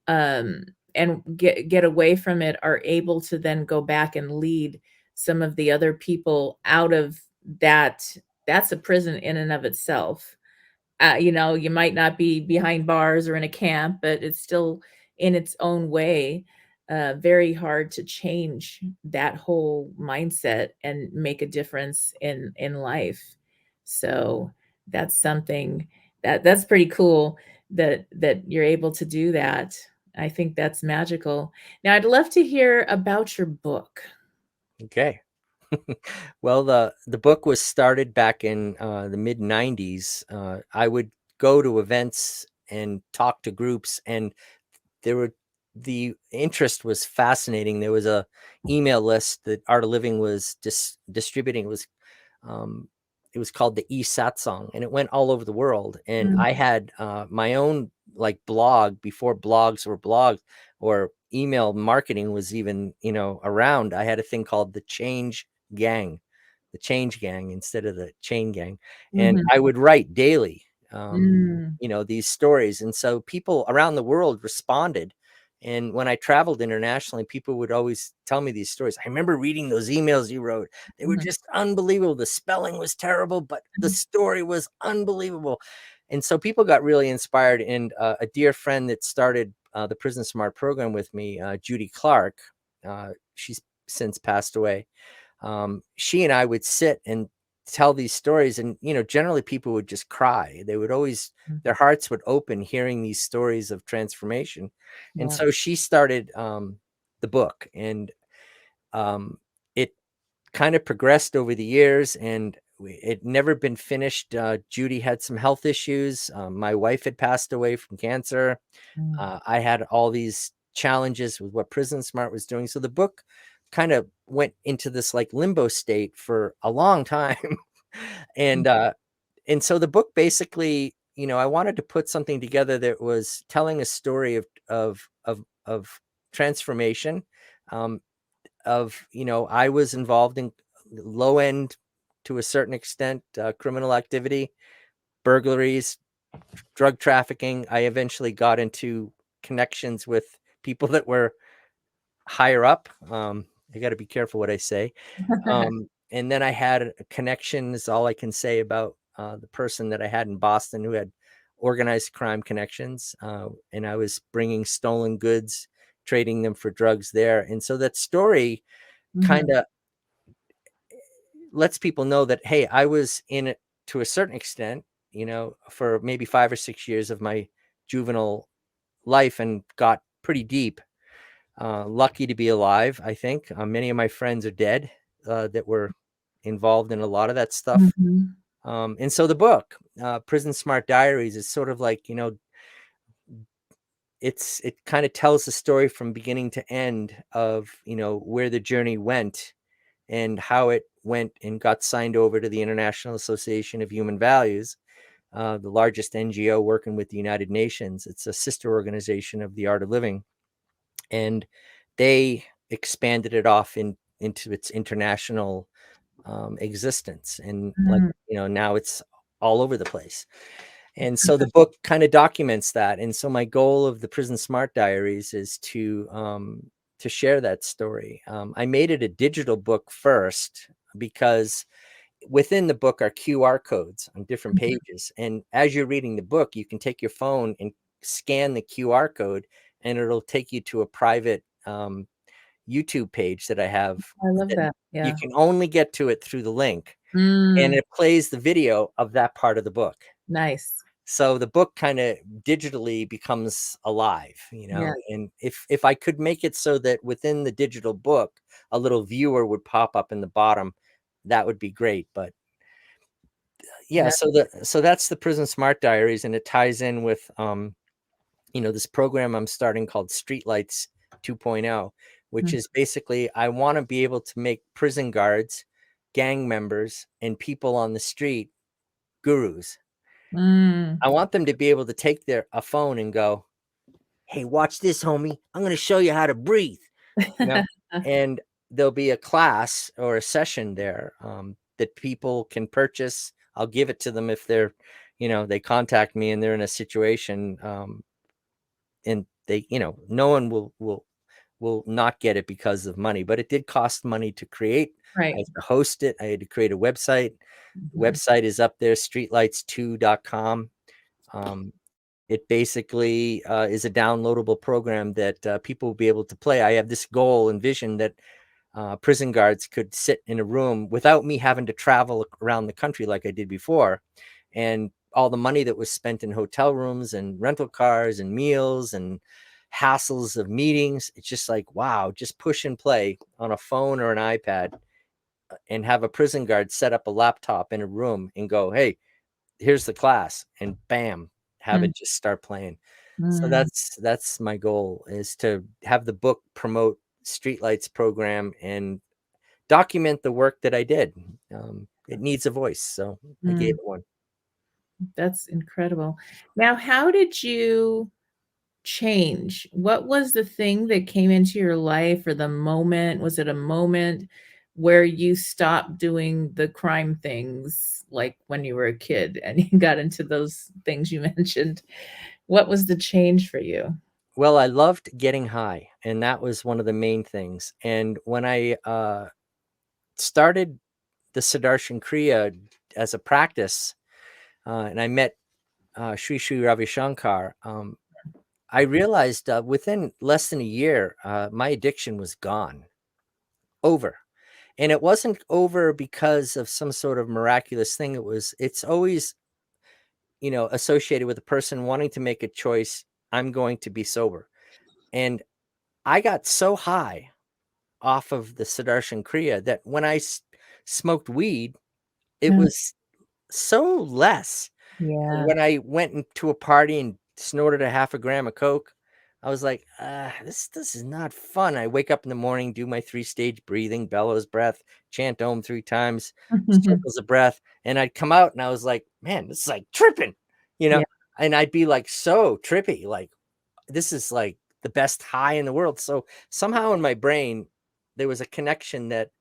um, and get away from it are able to then go back and lead some of the other people out of that. That's a prison in and of itself. You might not be behind bars or in a camp, but it's still in its own way, very hard to change that whole mindset and make a difference in life. So that's something that's pretty cool that you're able to do that. I think that's magical. Now, I'd love to hear about your book. okay. Well, the book was started back in the mid '90s. I would go to events and talk to groups, and there were the interest was fascinating. There was a email list that Art of Living was distributing. Um, it was called the eSatsang, and it went all over the world. And Mm, I had my own like blog before blogs were blogs, or email marketing was even around. I had a thing called the Change Gang instead of the Chain Gang, and mhm, I would write daily, mm, these stories, and so people around the world responded. And when I traveled internationally, people would always tell me these stories. I remember reading those emails you wrote. They were mhm, just unbelievable. The spelling was terrible, but the mhm, story was unbelievable. And so people got really inspired. And a dear friend that started the Prison Smart program with me, Judy Clark, she's since passed away. She and I would sit and tell these stories, and generally people would just cry. They would always, mm, their hearts would open hearing these stories of transformation. And yeah, so she started the book, and it kind of progressed over the years, and it never been finished. Judy had some health issues. My wife had passed away from cancer. mm, I had all these challenges with what Prison Smart was doing. So the book kind of went into this like limbo state for a long time. mm, and so the book basically, I wanted to put something together that was telling a story of transformation. Um, I was involved in low end, to a certain extent, criminal activity, burglaries, drug trafficking. I eventually got into connections with people that were higher up. I got to be careful what I say. And then I had a connection, is all I can say about the person that I had in Boston who had organized crime connections. And I was bringing stolen goods, trading them for drugs there. And so that story kind mhm, of lets people know that, hey, I was in it to a certain extent, for maybe 5 or 6 years of my juvenile life and got pretty deep. Lucky to be alive, I think. Many of my friends are dead that were involved in a lot of that stuff. Mhm. And so the book, Prison Smart Diaries, is sort of like, it kind of tells the story from beginning to end of, where the journey went and how it went and got signed over to the International Association of Human Values, the largest NGO working with the United Nations. It's a sister organization of the Art of Living. And they expanded it off into its international existence. And like, Mm. now it's all over the place. And so the book kind of documents that. And so my goal of the Prison Smart Diaries is to share that story. I made it a digital book first because within the book are QR codes on different Mhm. pages. And as you're reading the book, you can take your phone and scan the QR code, and it'll take you to a private YouTube page that I have I love that that. you Yeah. can only get to it through the link, and Mm, it plays the video of that part of the book. nice. So the book kind of digitally becomes alive, Yeah. and if I could make it so that within the digital book, a little viewer would pop up in the bottom, that would be great. But yeah, That so that's the Prison Smart Diaries, and it ties in with this program I'm starting called Streetlights 2.0, which mm, is basically I want to be able to make prison guards, gang members, and people on the street gurus. mm. I want them to be able to take a phone and go, "Hey, watch this, homie. I'm going to show you how to breathe." You know, and there'll be a class or a session there that people can purchase. I'll give it to them if they contact me and they're in a situation, and they, no one will not get it because of money, but it did cost money to create. I Right. had to host it. I had to create a website. The Mhm. website is up there, streetlights2.com. Um, it basically is a downloadable program that people will be able to play. I have this goal and vision that prison guards could sit in a room without me having to travel around the country like I did before. And all the money that was spent in hotel rooms and rental cars and meals and hassles of meetings, it's just like, wow, just push and play on a phone or an iPad and have a prison guard set up a laptop in a room and go, "Hey, here's the class," and bam, have Mm, it just start playing. So mm. that's my goal, is to have the book promote Streetlights program and document the work that I did. It needs a voice, so I gave Mm. it one. That's incredible. Now, how did you change? What was the thing that came into your life or the moment? Was it a moment where you stopped doing the crime things like when you were a kid and you got into those things you mentioned? What was the change for you? Well, I loved getting high, and that was one of the main things. And when I started the Sudarshan Kriya as a practice, and I met Sri Sri Ravi Shankar, I realized within less than a year, my addiction was gone, over. And it wasn't over because of some sort of miraculous thing. It's always, associated with a person wanting to make a choice. I'm going to be sober. And I got so high off of the Sudarshan Kriya that when I smoked weed, it Yeah. was so less. Yeah. When I went into a party and snorted a half a gram of coke, I was like, this is not fun. I wake up in the morning, do my 3-stage breathing, bellows breath, chant Om 3 times, circles of breath, and I'd come out and I was like, man, this is like tripping, you know? Yeah. And I'd be like so trippy, like this is like the best high in the world. So somehow in my brain, there was a connection that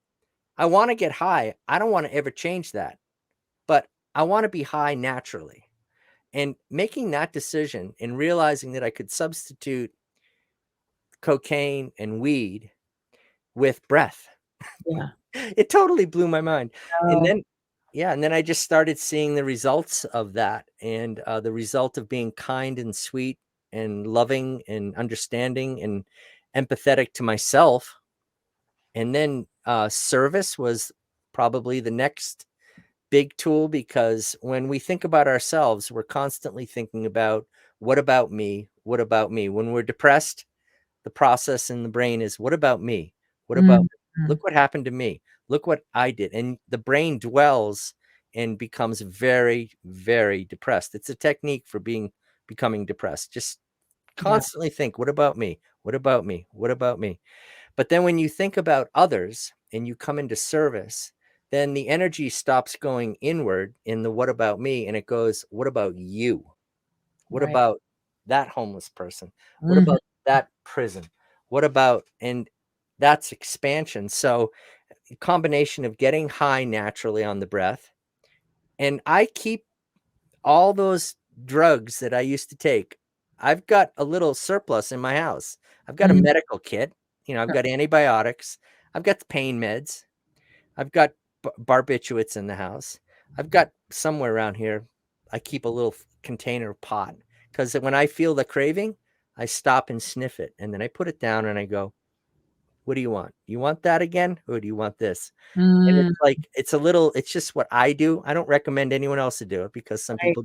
I want to get high. I don't want to ever change that, but I want to be high naturally. And making that decision and realizing that I could substitute cocaine and weed with breath, Yeah. it totally blew my mind. And Oh, then, yeah, and then I just started seeing the results of that, and the result of being kind and sweet and loving and understanding and empathetic to myself. And then service was probably the next big tool, because when we think about ourselves, we're constantly thinking about what about me? What about me? When we're depressed, the process in the brain is, what about me? What about, Mhm. look what happened to me. Look what I did. And the brain dwells and becomes very, very depressed. It's a technique for becoming depressed. Just Yeah. constantly think, what about me? What about me? What about me? But then when you think about others and you come into service, then the energy stops going inward in the what about me, and it goes, what about you? What Right. about that homeless person? What Mhm. about that prison? What about, and that's expansion. So a combination of getting high naturally on the breath. And I keep all those drugs that I used to take. I've got a little surplus in my house. I've got a Mhm. medical kit. I've got antibiotics. I've got the pain meds. I've got barbiturates in the house. I've got somewhere around here, I keep a little container pot, because when I feel the craving, I stop and sniff it. And then I put it down and I go, what do you want? You want that again? Or do you want this? And Mm, it's like, it's just what I do. I don't recommend anyone else to do it, because right.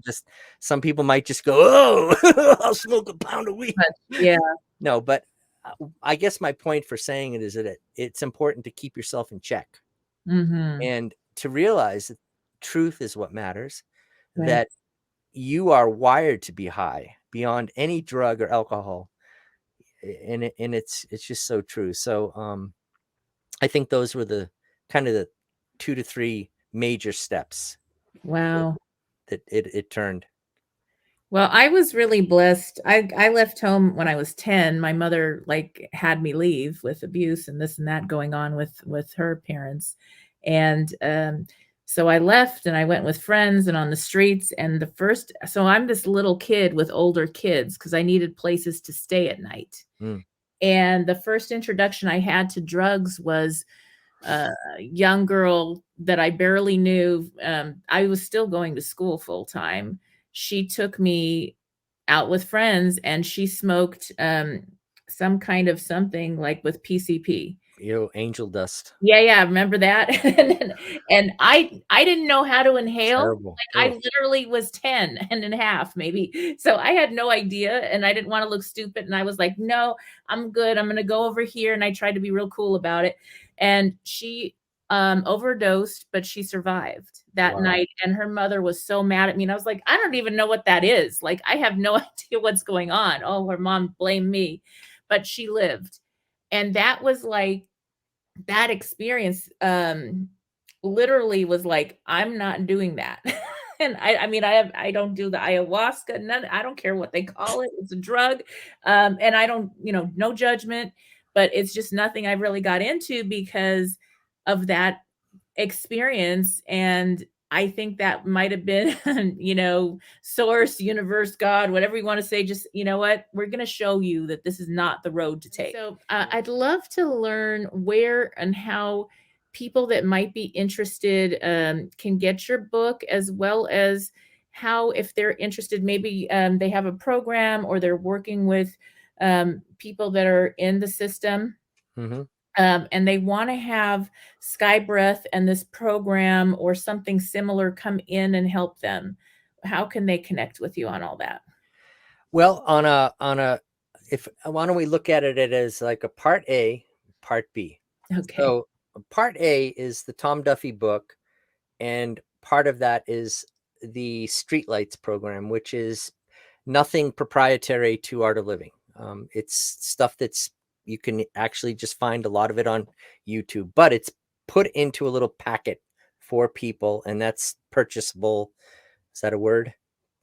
some people might just go, oh, I'll smoke a pound of weed. But yeah. No, but I guess my point for saying it is that it's important to keep yourself in check Mhm. and to realize that truth is what matters, Right. that you are wired to be high beyond any drug or alcohol. And it's just so true. So I think those were the kind of the 2 to 3 major steps that, Wow. it turned. Well, I was really blessed. I left home when I was 10. My mother like had me leave with abuse and this and that going on with her parents. And so I left and I went with friends and on the streets and so I'm this little kid with older kids because I needed places to stay at night. Mm, And the first introduction I had to drugs was a young girl that I barely knew. I was still going to school full time. She took me out with friends and she smoked some kind of something like with PCP. angel dust. Yeah, yeah, remember that? And I didn't know how to inhale. Terrible. Like, Oh, I literally was 10 and a half maybe. So I had no idea, and I didn't wanna look stupid, and I was like, "No, I'm good. I'm gonna go over here," and I tried to be real cool about it. And she, overdosed, but she survived that wow. night, and her mother was so mad at me, and I was like, "I don't even know what that is. Like, I have no idea what's going on." Oh, her mom blamed me, but she lived. And that was like that experience, literally was like, "I'm not doing that." And I mean, I don't do the ayahuasca, none I don't care what they call it, it's a drug, and I don't no judgment, but it's just nothing I really got into because of that experience, and I think that might have been, source, universe, God, whatever you want to say, just, you know what? We're going to show you that this is not the road to take. So, I'd love to learn where and how people that might be interested can get your book, as well as how, if they're interested, maybe they have a program or they're working with people that are in the system, Hmm. and they want to have Sky Breath and this program or something similar come in and help them. How can they connect with you on all that? Well, if why don't we look at it as like a part A, part B. Okay. So part A is the Tom Duffy book, and part of that is the Streetlights program, which is nothing proprietary to Art of Living. It's stuff that's, you can actually just find a lot of it on YouTube, but it's put into a little packet for people, and that's purchasable. Is that a word?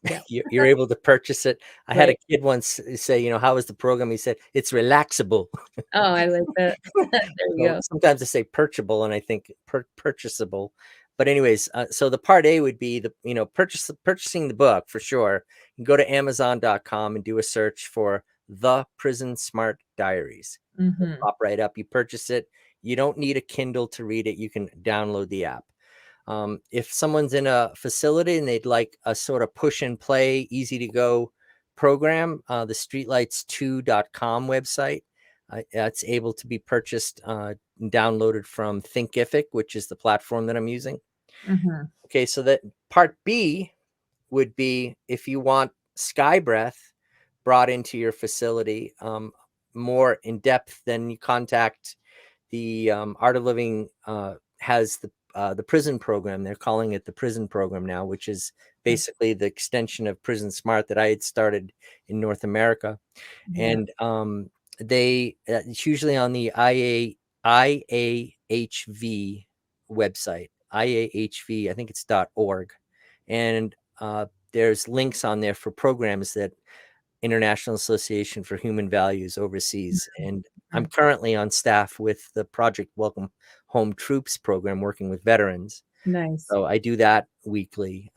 Yeah. You're able to purchase it. I had a Right. kid once say, how is the program? He said, it's relaxable. Oh, I like that. There you So go. sometimes I say purchasable, and I think purchasable. But anyways, so the part A would be the, purchasing the book for sure. You can go to Amazon.com and do a search for The Prison Smart Diaries. It'll Mhm. pop right up. You purchase it. You don't need a Kindle to read it. You can download the app. If someone's in a facility and they'd like a sort of push and play, easy to go program, the streetlights2.com website, it's able to be purchased and downloaded from Thinkific, which is the platform that I'm using. Mhm. Okay, so that part B would be, if you want Sky Breath, brought into your facility more in depth, then you contact the Art of Living has the prison program. They're calling it the prison program now, which is basically the extension of Prison Smart that I had started in North America. Yeah. And it's usually on the IAHV website, IAHV, I think it's .org. And there's links on there for programs that International Association for Human Values oversees. And I'm currently on staff with the Project Welcome Home Troops program, working with veterans. Nice. So I do that weekly.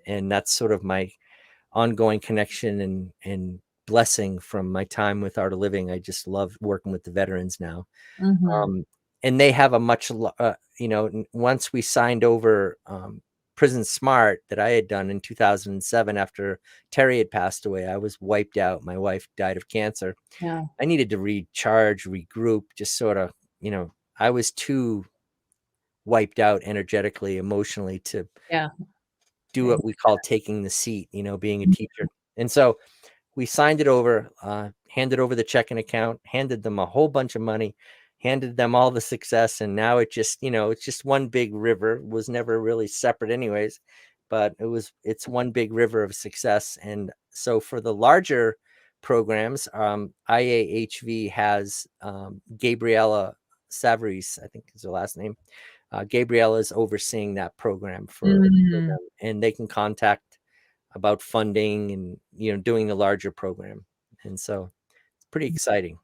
And that's sort of my ongoing connection and blessing from my time with Art of Living. I just love working with the veterans now. And they have a much, once we signed over Prison Smart that I had done in 2007, after Terry had passed away, I was wiped out. My wife died of cancer. Yeah. I needed to recharge, regroup, just sort of, I was too wiped out energetically, emotionally to Yeah. do what we call taking the seat, being a teacher. And so we signed it over, handed over the checking account, handed them a whole bunch of money, handed them all the success. And now it just, it's just one big river. It was never really separate anyways, but it's one big river of success. And so for the larger programs, IAHV has Gabriella Savries, I think is her last name. Gabriella is overseeing that program for them, and they can contact about funding and doing the larger program. And so it's pretty exciting.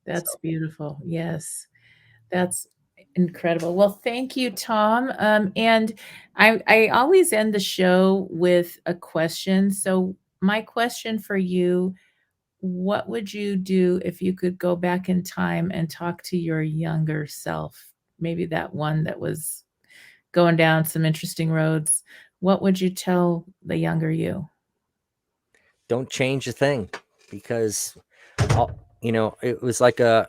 That's beautiful. Yes, that's incredible. Well, thank you, Tom. And I always end the show with a question. So my question for you: what would you do if you could go back in time and talk to your younger self? Maybe that one that was going down some interesting roads. What would you tell the younger you? Don't change a thing, because it was like I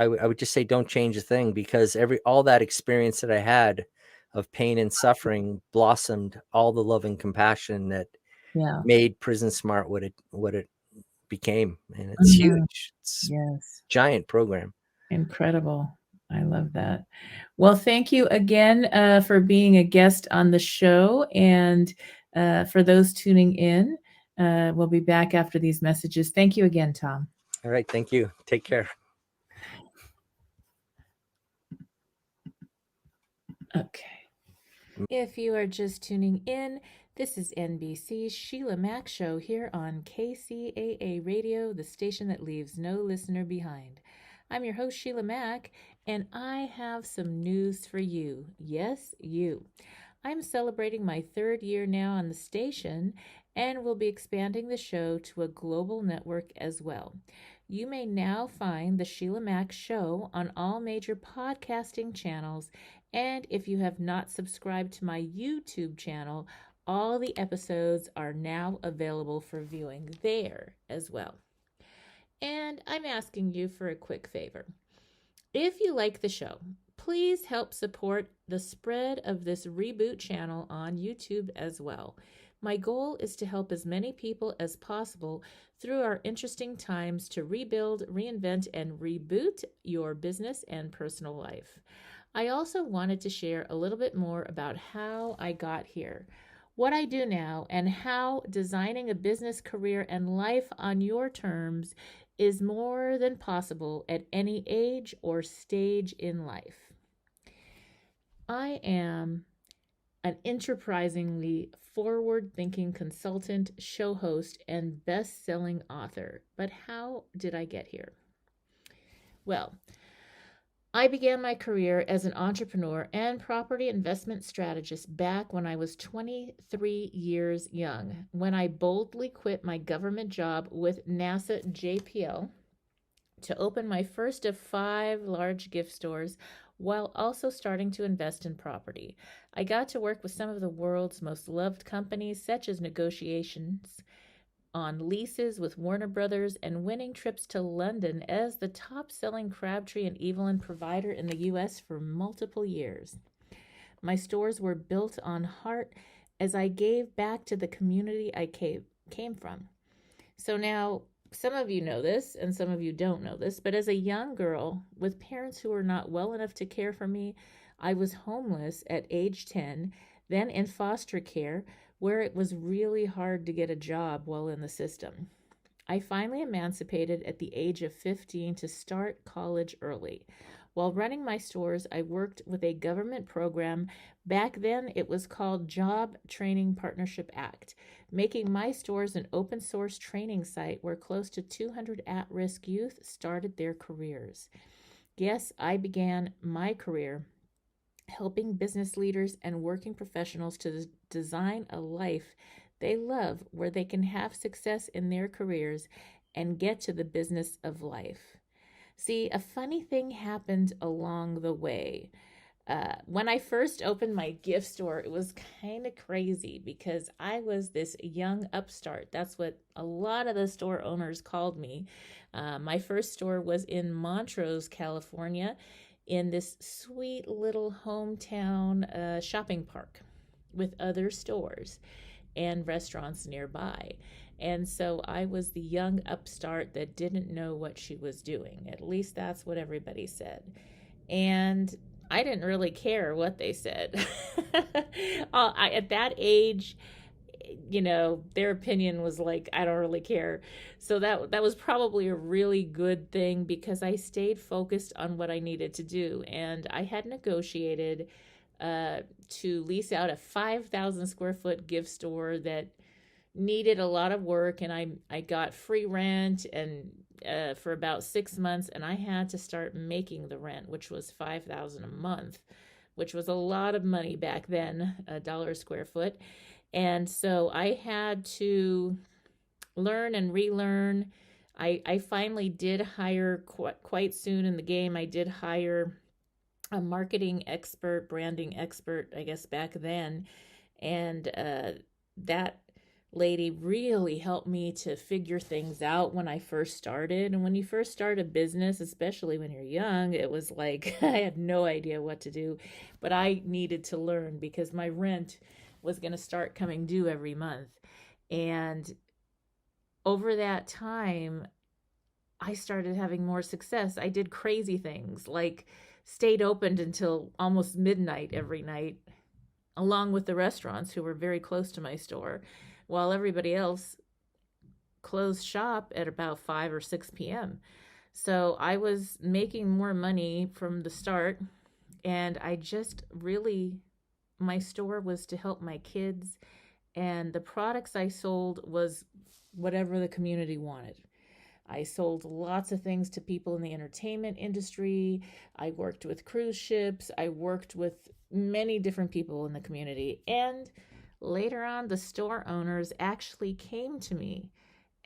would just say don't change a thing, because all that experience that I had of pain and suffering blossomed all the love and compassion that Yeah. made Prison Smart what it became. And it's huge. It's Yes. giant program. Incredible. I love that. Well, thank you again for being a guest on the show. And for those tuning in, we'll be back after these messages. Thank you again, Tom. All right. Thank you. Take care. Okay. If you are just tuning in, this is NBC's Sheila Mac Show here on KCAA Radio, the station that leaves no listener behind. I'm your host, Sheila Mac, and I have some news for you. Yes, you. I'm celebrating my 3rd year now on the station, and will be expanding the show to a global network as well. You may now find the Sheila Mac Show on all major podcasting channels, and if you have not subscribed to my YouTube channel, all the episodes are now available for viewing there as well. And I'm asking you for a quick favor. If you like the show, please help support the spread of this reboot channel on YouTube as well. My goal is to help as many people as possible through our interesting times to rebuild, reinvent, and reboot your business and personal life. I also wanted to share a little bit more about how I got here, what I do now, and how designing a business career and life on your terms is more than possible at any age or stage in life. I am an enterprisingly forward-thinking consultant, show host, and best-selling author. But how did I get here? Well, I began my career as an entrepreneur and property investment strategist back when I was 23 years young, when I boldly quit my government job with NASA JPL to open my first of 5 large gift stores, while also starting to invest in property. I got to work with some of the world's most loved companies, such as negotiations on leases with Warner Brothers, and winning trips to London as the top-selling Crabtree and Evelyn provider in the U.S. for multiple years. My stores were built on heart as I gave back to the community I came from. So now, some of you know this and some of you don't know this, but as a young girl with parents who were not well enough to care for me, I was homeless at age 10, then in foster care, where it was really hard to get a job while in the system. I finally emancipated at the age of 15 to start college early. While running my stores, I worked with a government program. Back then, it was called Job Training Partnership Act, making my stores an open source training site where close to 200 at-risk youth started their careers. Yes, I began my career helping business leaders and working professionals to design a life they love where they can have success in their careers and get to the business of life. See, a funny thing happened along the way. When I first opened my gift store, it was kind of crazy because I was this young upstart. That's what a lot of the store owners called me. My first store was in Montrose, California, in this sweet little hometown shopping park with other stores and restaurants nearby. And so I was the young upstart that didn't know what she was doing. At least that's what everybody said. And I didn't really care what they said. At that age, their opinion was like, I don't really care. So that was probably a really good thing because I stayed focused on what I needed to do. And I had negotiated to lease out a 5,000 square foot gift store that needed a lot of work, and I got free rent and for about 6 months, and I had to start making the rent, which was $5,000 a month, which was a lot of money back then, $1 a square foot. And so I had to learn and relearn. I finally did hire quite soon in the game. I did hire a marketing expert, branding expert, I guess back then, and that lady really helped me to figure things out when I first started. And when you first start a business, especially when you're young, it was like I had no idea what to do, but I needed to learn because my rent was going to start coming due every month. And over that time, I started having more success. I did crazy things like stayed open until almost midnight every night, along with the restaurants who were very close to my store, while everybody else closed shop at about 5 or 6 p.m. So I was making more money from the start, and I just really, my store was to help my kids, and the products I sold was whatever the community wanted. I sold lots of things to people in the entertainment industry. I worked with cruise ships. I worked with many different people in the community. And later on, the store owners actually came to me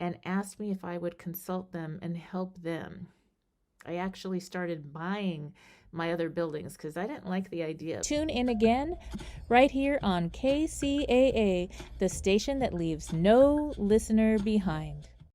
and asked me if I would consult them and help them. I actually started buying my other buildings because I didn't like the idea. Tune in again right here on KCAA, the station that leaves no listener behind.